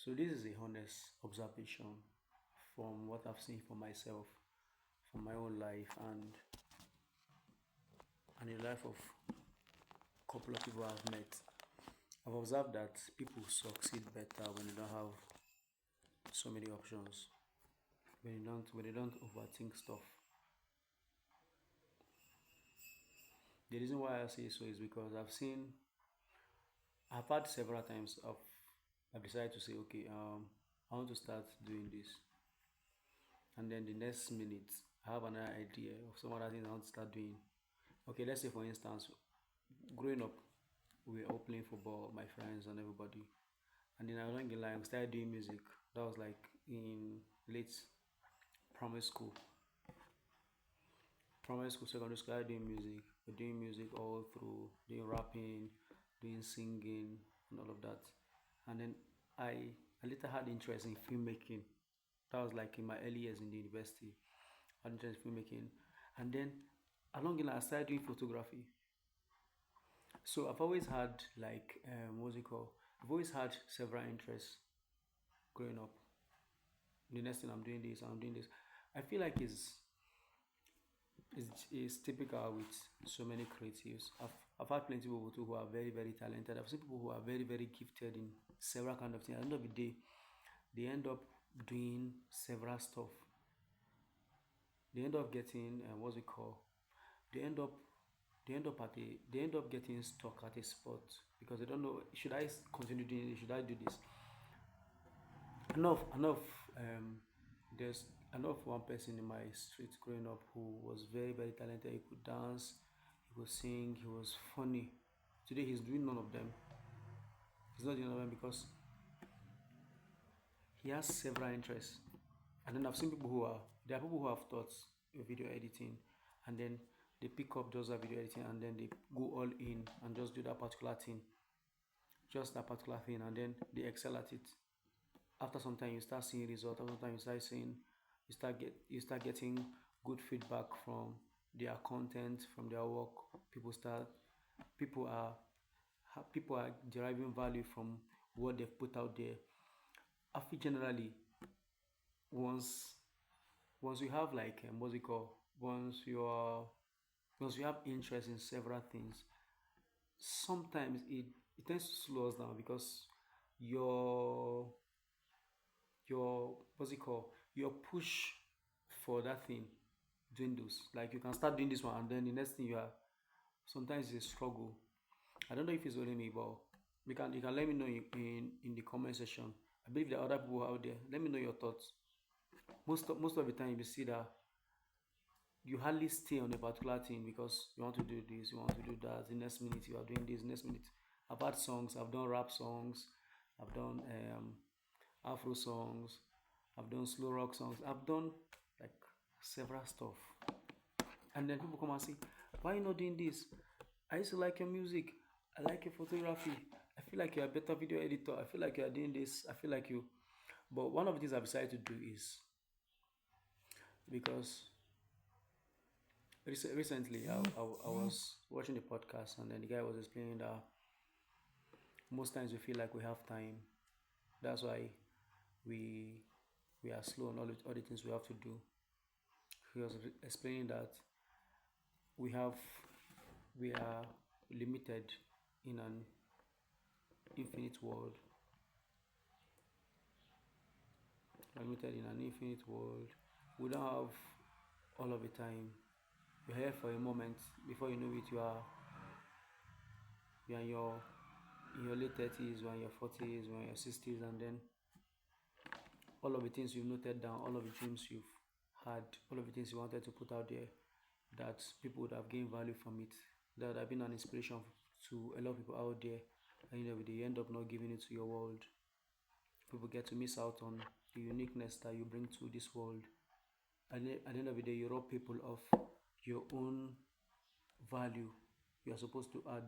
So this is a honest observation from what I've seen for myself, from my own life, and the life of a couple of people I've met. I've observed that people succeed better when they don't have so many options, when they don't overthink stuff. The reason why I say so is because I've had several times I've decided to say, okay, I want to start doing this, and then the next minute I have another idea of some other things I want to start doing. Okay, let's say for instance, growing up, we were all playing football, my friends and everybody, and then along the line we started doing music. That was like in late primary school, secondary school. I started doing music. We're doing music all through, doing rapping, doing singing, and all of that. And then I I later had interest in filmmaking. That was like in my early years in the university. I had interest in filmmaking, and then along the line I started doing photography. So I've always had like what's it called? I've always had several interests growing up. The next thing I'm doing this, I'm doing this. I feel like it's typical with so many creatives. I've had plenty of people too who are very, very talented. I've seen people who are very, very gifted in several kind of things. At the end of the day, they end up doing several stuff. They end up getting what's it called? They end up they end up getting stuck at a spot because they don't know, should I continue doing this? Should I do this? Enough. Um, there's enough one person in my street growing up who was very, very talented. He could dance, he could sing, he was funny. Today he's doing none of them. He's not doing none of them because he has several interests. And then I've seen people who are there are people who have thoughts of video editing, and then they pick up just that video editing and then they go all in and just do that particular thing, and then they excel at it. After some time you start seeing results. After some time you start getting good feedback from their content, from their work. People are people are deriving value from what they've put out there. I feel generally, once once you have like what's it called once you are once you have interest in several things, sometimes it tends to slow us down because your your what's it called your push for that thing dwindles. Like you can start doing this one and then the next thing you are sometimes it's a struggle. I don't know if it's only me, but you can let me know in the comment section. I believe there are other people out there. Let me know your thoughts. Most of the time you see that you hardly stay on a particular thing because you want to do this, you want to do that. The next minute you are doing this, next minute. I've had songs, I've done rap songs, I've done Afro songs, I've done slow rock songs, I've done like several stuff. And then people come and say, why are you not doing this? I used to like your music, I like your photography, I feel like you're a better video editor, I feel like you're doing this, I feel like you. But one of the things I've decided to do is because recently I was watching the podcast and then the guy was explaining that most times we feel like we have time. That's why we we are slow on all the things we have to do. He was explaining that we have we are limited in an infinite world. Limited in an infinite world. We don't have all of the time. You're here for a moment. Before you know it, you are in your late 30s, you are in your 40s, you are in your 60s, and then all of the things you've noted down, all of the dreams you've had, all of the things you wanted to put out there, that people would have gained value from it, that would have been an inspiration to a lot of people out there, and they end up not giving it to your world. People get to miss out on the uniqueness that you bring to this world. And at the end of the day, you rob people of your own value you are supposed to add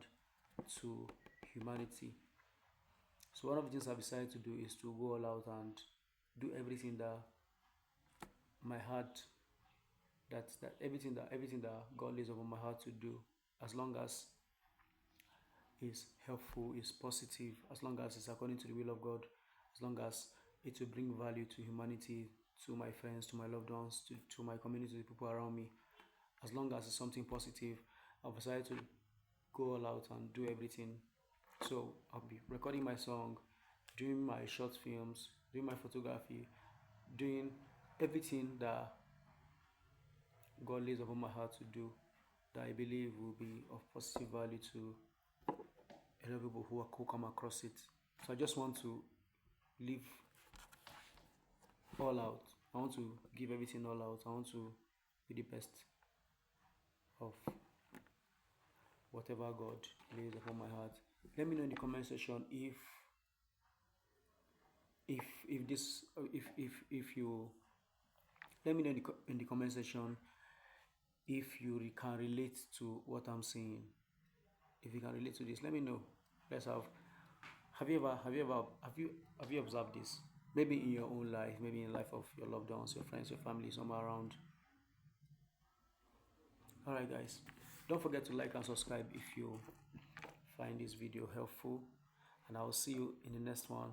to humanity. So one of the things I've decided to do is to go all out and do everything that my heart that everything that God lays upon my heart to do, as long as is helpful, is positive, as long as it's according to the will of God, as long as it will bring value to humanity, to my friends, to my loved ones, to my community, the people around me. As long as it's something positive, I've decided to go all out and do everything. So I'll be recording my song, doing my short films, doing my photography, doing everything that God lays upon my heart to do, that I believe will be of positive value to a lot of people who come across it. So I just want to live all out. I want to give everything all out. I want to be the best of whatever God lays upon my heart. Let me know in the comment section if this if you let me know in the comment section if you can relate to what I'm saying. If you can relate to this, let me know. Let's have you observed this? Maybe in your own life, maybe in the life of your loved ones, your friends, your family, somewhere around. Alright guys, don't forget to like and subscribe if you find this video helpful, and I'll see you in the next one.